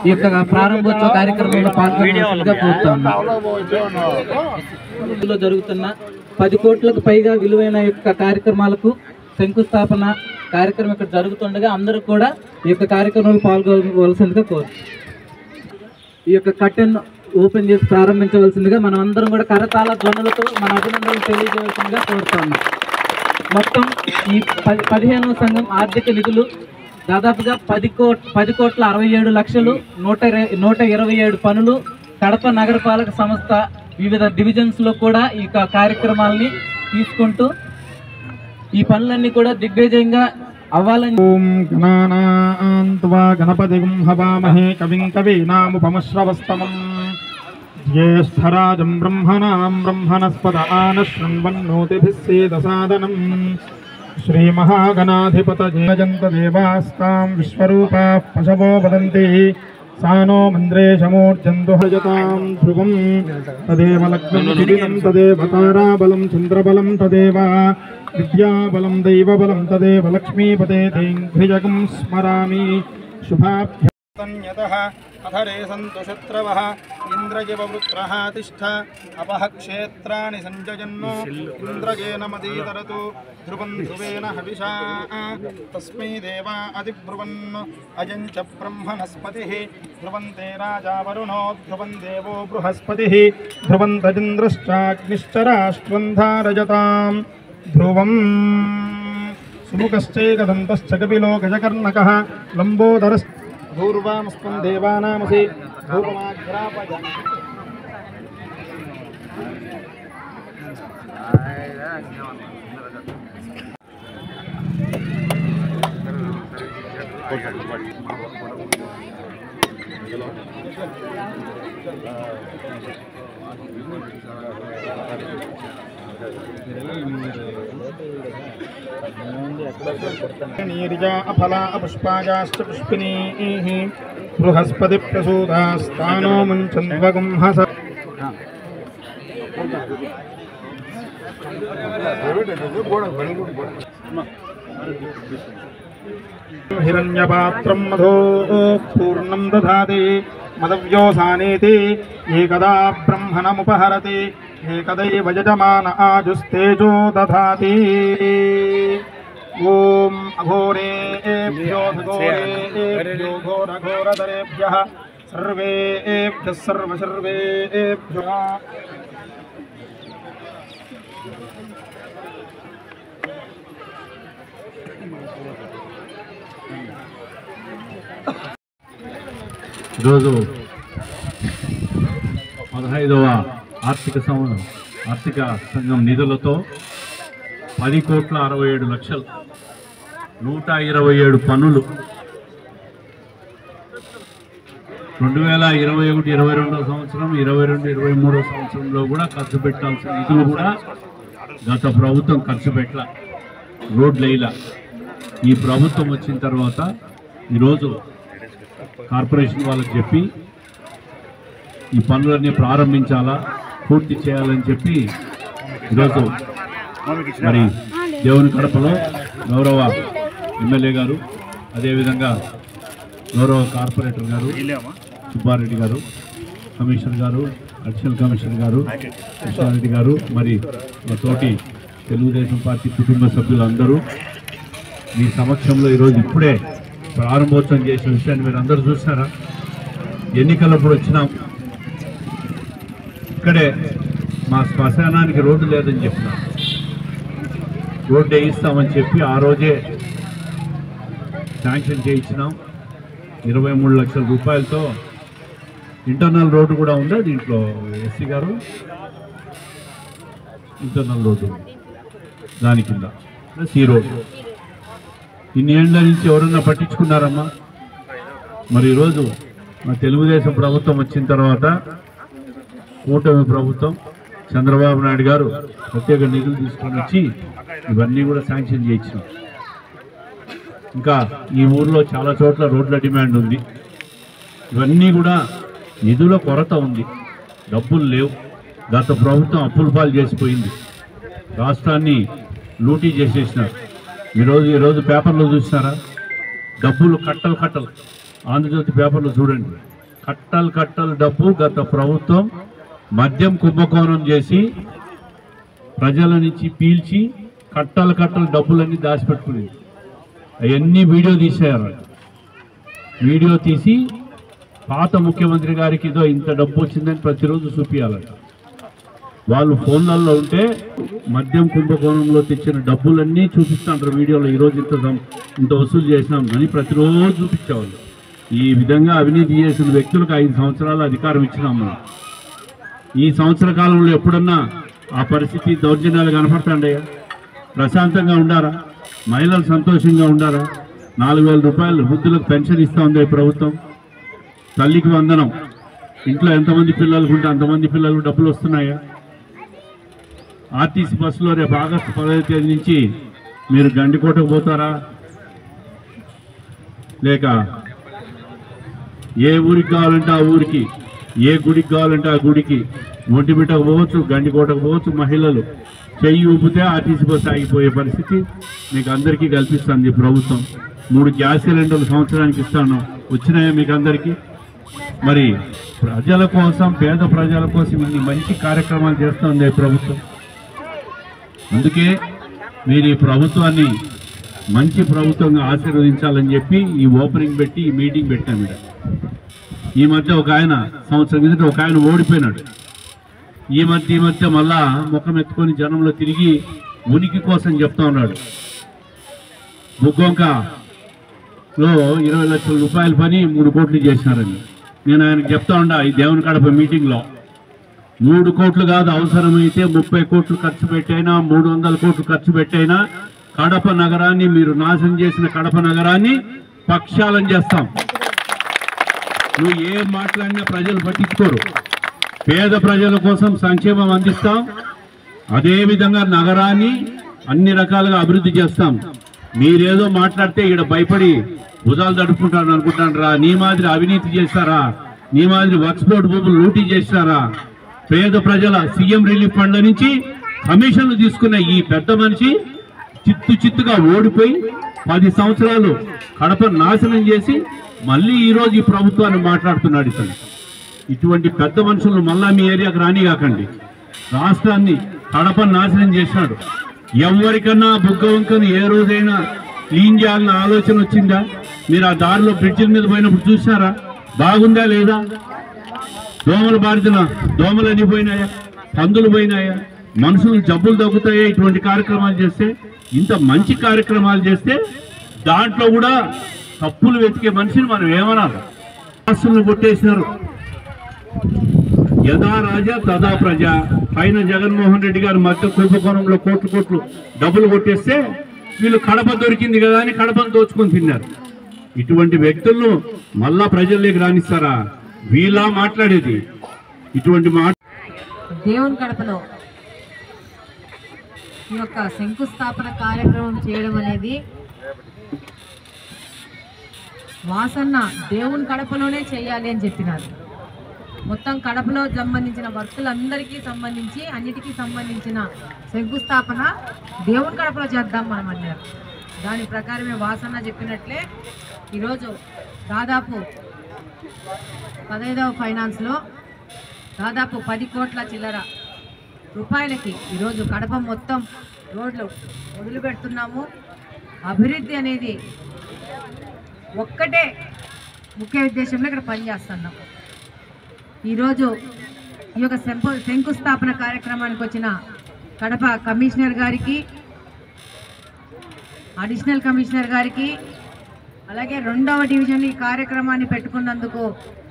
ఈ యొక్క ప్రారంభోత్సవ కార్యక్రమంలో పాల్గొనవలసిందిగా కోరుతున్నాను. జరుగుతున్న 10 కోట్లకు పైగా విలువైన యొక్క కార్యక్రమాలకు శంకుస్థాపన కార్యక్రమం ఇక్కడ జరుగుతుండగా అందరూ కూడా ఈ యొక్క కార్యక్రమంలో పాల్గొనవలసిందిగా కోరుతున్నాను. ఈ యొక్క కర్టెన్ ఓపెన్ చేసి ప్రారంభించవలసిందిగా మనం అందరం కూడా కరతాళ ధ్వనులతో మన అభినందనలు తెలియజేయవలసిందిగా కోరుతున్నాం. మొత్తం ఈ 15వ సంఘం ఆర్థిక నిధులు దాదాపుగా 10,67,00,000 127 పనులు కడప నగరపాలక సంస్థ వివిధ డివిజన్స్లో కూడా ఈ కార్యక్రమాలని తీసుకుంటూ ఈ పనులన్నీ కూడా దిగ్విజయంగా అవ్వాలని. ఓం గణానాన్త్వా గణపతిం హవామహే కవిం కవీనాముపమశ్రవస్తమం జ్యేష్ఠరాజం బ్రహ్మణాం బ్రహ్మణస్పద ఆనశృణ్వన్నోతిభిः సేదసాదనం శ్రీమహాగణాధిపతయే జయంతదేవాస్తాం విశ్వరూపాः పశవో వదంతి సానో మంద్రేశమూర్జంతు హజతాం ధ్రువం తదేవ లగ్నం దివినం తదేవ తారాబలం చంద్రబలం తదేవ విద్యాబలం దైవబలం తదేవ లక్ష్మీపతే తేంఘ్రిజగం స్మరామి శుభాభ్యస్తన్యతః అధరే సంతు శత్రవః ఇంద్రజివవృత్రః తిష్ఠ అపః క్షేత్రాణి సంజయన్నో ఇంద్రజేన మదీతరతు ధ్రువం ధ్రువేణ హవిషా తస్మై దేవా అధిబ్రువన్ అయం చ బ్రహ్మణస్పతిః ధ్రువంతే రాజా వరుణో ధ్రువం దేవో బృహస్పతిః ధ్రువం తదింద్రశ్చాగ్నిశ్చ రాష్ట్రం ధారయతాం ధ్రువం సుముఖశ్చైకదంతశ్చ కపిలో గజకర్ణకः లంబోదరశ్చ పూర్వామస్తం దేవానామసి రూపమాగ్రాపజ నీరిజా అఫలా అపుష్పాజాశ్చ పుష్పినీః బృహస్పతి ప్రసూతాస్తానో ముంచన్వగుంహస హిరణ్యపాత్రం మధో పూర్ణం దధాతి మదవ్యోసానేతి ఏకదా బ్రహ్మణముపహరతి ఏకదైవ యజమాన ఆజుస్తేజో దధాతి. ఓం అఘోరేభ్యో ఘోరేభ్యో ఘోరఘోరధరేభ్యః సర్వేభ్యః సర్వసర్వేభ్యో ఈరోజు 15వ ఆర్థిక సంఘం నిధులతో 10,67,00,000 127 పనులు 2021-22 సంవత్సరం 22-23 సంవత్సరంలో కూడా ఖర్చు పెట్టాల్సిన నిధులు కూడా గత ప్రభుత్వం ఖర్చు పెట్టాల, రోడ్లు వేయలా. ఈ ప్రభుత్వం వచ్చిన తర్వాత ఈరోజు కార్పొరేషన్ వాళ్ళకి చెప్పి ఈ పనులన్నీ ప్రారంభించాలా, పూర్తి చేయాలని చెప్పి ఈరోజు మరి దేవుని కడపలో గౌరవ ఎమ్మెల్యే గారు, అదేవిధంగా గౌరవ కార్పొరేటర్ గారు సుబ్బారెడ్డి గారు, కమిషనర్ గారు, అడిషనల్ కమిషనర్ గారు కృష్ణారెడ్డి గారు, మరి మా తోటి తెలుగుదేశం పార్టీ కుటుంబ సభ్యులందరూ మీ సమక్షంలో ఈరోజు ఇప్పుడే ప్రారంభోత్సవం చేసిన విషయాన్ని మీరు అందరూ చూసారా? ఎన్నికలప్పుడు వచ్చినాం, ఇక్కడే మా శ్మశానానికి రోడ్డు లేదని చెప్పినాం. రోడ్డు వేయిస్తామని చెప్పి ఆ రోజే శాంక్షన్ చేయించినాం. 23 లక్షల రూపాయలతో ఇంటర్నల్ రోడ్డు కూడా ఉందా దీంట్లో ఎస్సీ గారు? ఇంటర్నల్ రోడ్డు దాని కింద ప్లస్ ఈ రోడ్డు. ఇన్ని ఏళ్ళ నుంచి ఎవరన్నా పట్టించుకున్నారమ్మా? మరి ఈరోజు మా తెలుగుదేశం ప్రభుత్వం వచ్చిన తర్వాత కూటమి ప్రభుత్వం చంద్రబాబు నాయుడు గారు ప్రత్యేక నిధులు తీసుకొని వచ్చి ఇవన్నీ కూడా శాంక్షన్ చేయించినాం. ఇంకా ఈ ఊర్లో చాలా చోట్ల రోడ్ల డిమాండ్ ఉంది. ఇవన్నీ కూడా నిధుల కొరత ఉంది, డబ్బులు లేవు. గత ప్రభుత్వం అప్పుల పాలు చేసిపోయింది, రాష్ట్రాన్ని లూటీ చేసేసినారు. ఈరోజు పేపర్లో చూసినారా? డబ్బులు కట్టలు ఆంధ్రజ్యోతి పేపర్లో చూడండి, కట్టలు డబ్బు గత ప్రభుత్వం మద్యం కుంభకోణం చేసి ప్రజల నుంచి పీల్చి కట్టలు డబ్బులన్నీ దాచిపెట్టుకునేది. అవన్నీ వీడియో తీసేయాలి. వీడియో తీసి పాత ముఖ్యమంత్రి గారికి ఇదో ఇంత డబ్బు వచ్చిందని ప్రతిరోజు చూపించాలట. వాళ్ళు ఫోన్లలో ఉంటే మద్యం కుంభకోణంలో తెచ్చిన డబ్బులన్నీ చూపిస్తాంటారు వీడియోలో. ఈరోజు ఇంత వసూలు చేసినాం అని ప్రతిరోజు చూపించేవాళ్ళు. ఈ విధంగా అవినీతి చేసిన వ్యక్తులకు 5 సంవత్సరాల అధికారం ఇచ్చినాం మనం. ఈ సంవత్సర కాలంలో ఎప్పుడన్నా ఆ పరిస్థితి దౌర్జన్యాలు కనపడతాండయ్యా? ప్రశాంతంగా ఉండారా? మహిళలు సంతోషంగా ఉండారా? 4,000 రూపాయలు వృద్ధులకు పెన్షన్ ఇస్తూ ఉంది ఈ ప్రభుత్వం. తల్లికి వందనం. ఇంట్లో ఎంతమంది పిల్లలకు ఉంటే అంతమంది పిల్లలకు డబ్బులు వస్తున్నాయా? ఆర్టీసీ బస్సులో రేపు ఆగస్టు 10వ తేదీ నుంచి మీరు గండికోటకు పోతారా? లేక ఏ ఊరికి కావాలంటే ఆ ఊరికి, ఏ గుడికి కావాలంటే ఆ గుడికి, ఒంటిమిట్టకు పోవచ్చు, గండికోటకు పోవచ్చు. మహిళలు చెయ్యి ఊపితే ఆర్టీసీ బస్సు ఆగిపోయే పరిస్థితి మీకు అందరికీ కల్పిస్తుంది ప్రభుత్వం. 3 గ్యాస్ సిలిండర్లు సంవత్సరానికి ఇస్తాను. వచ్చినాయా మీకు అందరికీ? మరి ప్రజల కోసం, పేద ప్రజల కోసం ఇన్ని మంచి కార్యక్రమాలు చేస్తుంది ప్రభుత్వం. అందుకే మీరు ఈ ప్రభుత్వాన్ని మంచి ప్రభుత్వంగా ఆశీర్వదించాలని చెప్పి ఈ ఓపెనింగ్ పెట్టి ఈ మీటింగ్ పెట్టాము. ఈ మధ్య ఒక ఆయన సంవత్సరం కిందట ఒక ఆయన ఓడిపోయినాడు. ఈ మధ్య మళ్ళా ముఖం ఎత్తుకొని జనంలో తిరిగి ఉనికి కోసం చెప్తా ఉన్నాడు. బుగ్గొంకలో 20 లక్షల రూపాయల పని 3 కోట్లు చేసినారని నేను ఆయనకు చెప్తా ఉండా ఈ దేవుని కడప మీటింగ్లో. 3 కోట్లు కాదు, అవసరమైతే 30 కోట్లు ఖర్చు పెట్టైనా, 300 కోట్లు ఖర్చు పెట్టైనా కడప నగరాన్ని, మీరు నాశనం చేసిన కడప నగరాన్ని ప్రక్షాళన చేస్తాం. నువ్వు ఏం మాట్లాడినా ప్రజలు పట్టించుకోరు. పేద ప్రజల కోసం సంక్షేమం అందిస్తాం. అదేవిధంగా నగరాన్ని అన్ని రకాలుగా అభివృద్ధి చేస్తాం. మీరేదో మాట్లాడితే ఇక్కడ భయపడి భుజాలు తడుపుకుంటారు అనుకుంటారా? నీ మాదిరి అవినీతి చేస్తారా? నీ మాదిరి ఎక్స్పోర్ట్ భూములు లూటీ చేస్తారా? పేద ప్రజల సీఎం రిలీఫ్ ఫండ్ నుంచి కమిషన్లు తీసుకున్న ఈ పెద్ద మనిషి చిత్తుగా ఓడిపోయి 10 సంవత్సరాలు కడప నాశనం చేసి మళ్ళీ ఈరోజు ఈ ప్రభుత్వాన్ని మాట్లాడుతున్నాడు. ఇటువంటి పెద్ద మనుషులు మళ్ళా మీ ఏరియాకు రానిగాకండి. రాష్ట్రాన్ని కడప నాశనం చేసినాడు. ఎవరికన్నా బుగ్గవంకను ఏ రోజైనా క్లీన్ చేయాలన్న ఆలోచన వచ్చిందా? మీరు ఆ దారిలో బ్రిడ్జిల మీద పోయినప్పుడు చూసినారా? బాగుందా లేదా? దోమలు బారిన దోమలు అన్ని పోయినాయా? పందులు పోయినాయా? మనుషులు జబ్బులు తగ్గుతాయా? ఇటువంటి కార్యక్రమాలు చేస్తే, ఇంత మంచి కార్యక్రమాలు చేస్తే దాంట్లో కూడా తప్పులు వెతికే మనిషిని మనం ఏమనాలి? రాష్ట్రాలను కొట్టేసినారు. యథా రాజా తదా ప్రజ. పైన జగన్మోహన్ రెడ్డి గారు మధ్య కుంభకోణంలో కోట్లు డబ్బులు కొట్టేస్తే వీళ్ళు కడప దొరికింది కదా అని కడపను దోచుకొని తిన్నారు. ఇటువంటి వ్యక్తులను మళ్ళా ప్రజల్లోకి రానిస్తారా? వీళ్ళ మాట్లాడేది ఇటువంటి మాట. దేవుని కడపలో ఈ యొక్క శంకుస్థాపన కార్యక్రమం చేయడం అనేది వాసన్న దేవుని కడపలోనే చేయాలి అని చెప్పినారు. మొత్తం కడపలో సంబంధించిన వర్కులందరికీ సంబంధించి అన్నిటికీ సంబంధించిన శంకుస్థాపన దేవుని కడపలో చేద్దాం మనం అన్నారు. దాని ప్రకారమే వాసన్న చెప్పినట్లే ఈరోజు దాదాపు 15వ ఫైనాన్స్లో దాదాపు 10 కోట్ల చిల్లర రూపాయలకి ఈరోజు కడప మొత్తం రోడ్లు వదిలిపెడుతున్నాము. అభివృద్ధి అనేది ఒక్కటే ముఖ్య ఉద్దేశంలో ఇక్కడ పనిచేస్తున్నాం. ఈరోజు ఈ యొక్క శంకుస్థాపన కార్యక్రమానికి వచ్చిన కడప కమిషనర్ గారికి, అడిషనల్ కమిషనర్ గారికి, అలాగే 2వ డివిజన్ ఈ కార్యక్రమాన్ని పెట్టుకున్నందుకు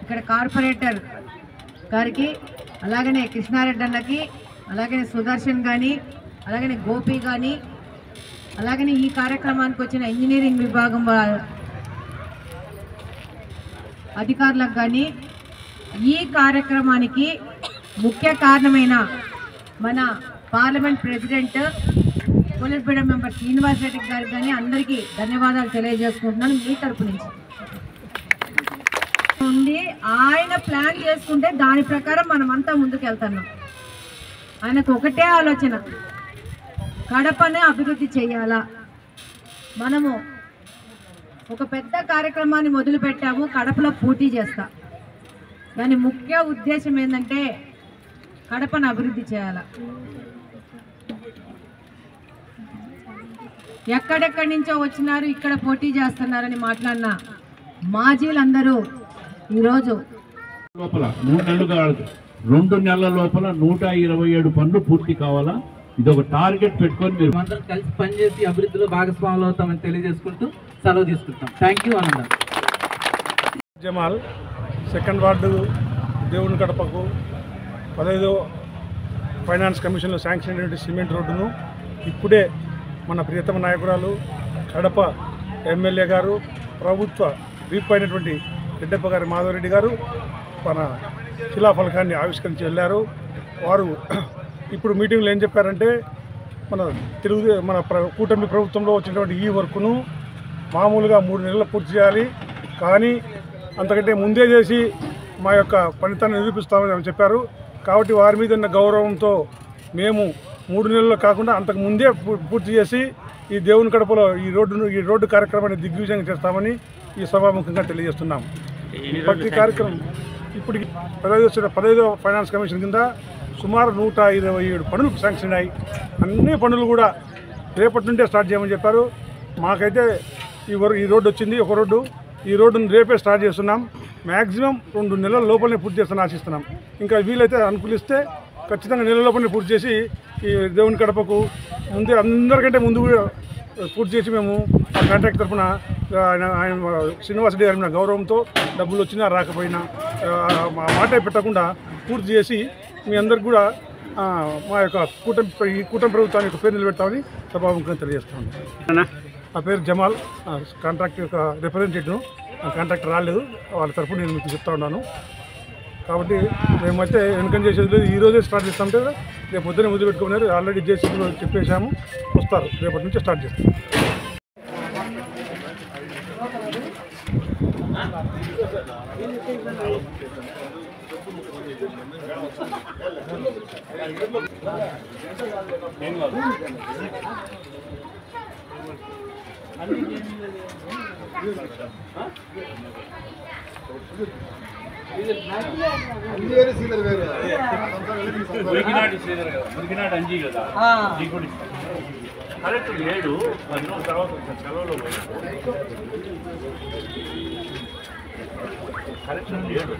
ఇక్కడ కార్పొరేటర్ గారికి, అలాగనే కృష్ణారెడ్డి అన్నకి, అలాగనే సుదర్శన్ కానీ, అలాగనే గోపి కానీ, అలాగనే ఈ కార్యక్రమానికి వచ్చిన ఇంజనీరింగ్ విభాగం అధికారులకు కానీ, ఈ కార్యక్రమానికి ముఖ్య కారణమైన మన parliament president polit bureau member Srinivas Reddy గారికి కానీ అందరికీ ధన్యవాదాలు తెలియజేసుకుంటున్నాను మీ తరపు నుంచి. ఉండి ఆయన ప్లాన్ చేసుకుంటే దాని ప్రకారం మనమంతా ముందుకు వెళ్తున్నాం. ఆయనకు ఒకటే ఆలోచన, కడపనే అభివృద్ధి చేయాలా. మనము ఒక పెద్ద కార్యక్రమాన్ని మొదలు పెట్టాము, కడపలో పూర్తి చేస్తా. దాని ముఖ్య ఉద్దేశం ఏంటంటే కడపను అభివృద్ధి చేయాలా. ఎక్కడెక్కడి నుంచో వచ్చినారు, ఇక్కడ పోటీ చేస్తున్నారని మాట్లాడిన మాజీలందరూ ఈరోజు లోపల 3 నెలలు కాదు, 2 నెలల లోపల 127 పనులు పూర్తి కావాలా. ఇది ఒక టార్గెట్ పెట్టుకొని మీరు అందరం కలిసి పనిచేసి అభివృద్ధిలో భాగస్వాములు అవుతామని తెలియజేసుకుంటూ సెలవు తీసుకుంటాం. Thank you Ananda. Jamal, 2nd ward దేవుని కడపకు 15వ ఫైనాన్స్ కమిషన్లో శాంక్షన్ అయినటువంటి సిమెంట్ రోడ్డును ఇప్పుడే మన ప్రియతమ నాయకురాలు కడప ఎమ్మెల్యే గారు, ప్రభుత్వ వీప్ అయినటువంటి రెడ్డప్ప గారి మాధవరెడ్డి గారు మన శిలాఫలకాన్ని ఆవిష్కరించి వెళ్ళారు. వారు ఇప్పుడు మీటింగ్లో ఏం చెప్పారంటే మన కూటమి ప్రభుత్వంలో వచ్చినటువంటి ఈ వర్క్ను మామూలుగా 3 నెలలు పూర్తి చేయాలి, కానీ అంతకంటే ముందే చేసి మా యొక్క ఫలితాన్ని నిరూపిస్తామని చెప్పారు. కాబట్టి వారి మీద ఉన్న గౌరవంతో మేము 3 నెలలు కాకుండా అంతకు ముందే పూర్తి చేసి ఈ దేవుని కడపలో ఈ రోడ్డు కార్యక్రమాన్ని దిగ్విజయంగా చేస్తామని ఈ సభాముఖంగా తెలియజేస్తున్నాం. ప్రతి కార్యక్రమం ఇప్పటికి 15వ ఫైనాన్స్ కమిషన్ కింద సుమారు 127 పనులు శాంక్షన్ అయ్యాయి. అన్ని పనులు కూడా రేపటి నుండే స్టార్ట్ చేయమని చెప్పారు. మాకైతే ఈ రోడ్డు వచ్చింది, ఒక రోడ్డు. ఈ రోడ్డును రేపే స్టార్ట్ చేస్తున్నాం. మ్యాక్సిమం 2 నెలల లోపలనే పూర్తి చేస్తామని ఆశిస్తున్నాం. ఇంకా వీలైతే అనుకూలిస్తే ఖచ్చితంగా నెల లోపలనే పూర్తి చేసి ఈ దేవుని కడపకు ముందే అందరికంటే ముందు కూడా పూర్తి చేసి మేము ఆ కాంట్రాక్ట్ తరఫున ఆయన శ్రీనివాస్ రెడ్డి గారి మీద గౌరవంతో డబ్బులు వచ్చినా రాకపోయినా మాటే పెట్టకుండా పూర్తి చేసి మీ అందరికి కూడా మా యొక్క కూటమి ప్రభుత్వాన్ని యొక్క పేరు నిలబెడతామని సభాముఖంగా తెలియజేస్తాను. నా పేరు జమాల్, కాంట్రాక్ట్ యొక్క రిప్రజెంటేటివ్. కాంట్రాక్ట్ రాలేదు, వాళ్ళ తరఫున నేను మీకు చెప్తా ఉన్నాను. కాబట్టి మేమైతే వెనుకం చేసేది లేదు, ఈరోజే స్టార్ట్ చేస్తామంటే రేపు పొద్దున్నే ముందు పెట్టుకున్నారు. ఆల్రెడీ జేసీబీలో చెప్పేసాము, వస్తారు, రేపటి నుంచి స్టార్ట్ చేస్తాం. అంజీ కదా కరెక్ట్ లేడు, 10 రోజుల తర్వాత సెలవులో కరెక్ట్ లేడు.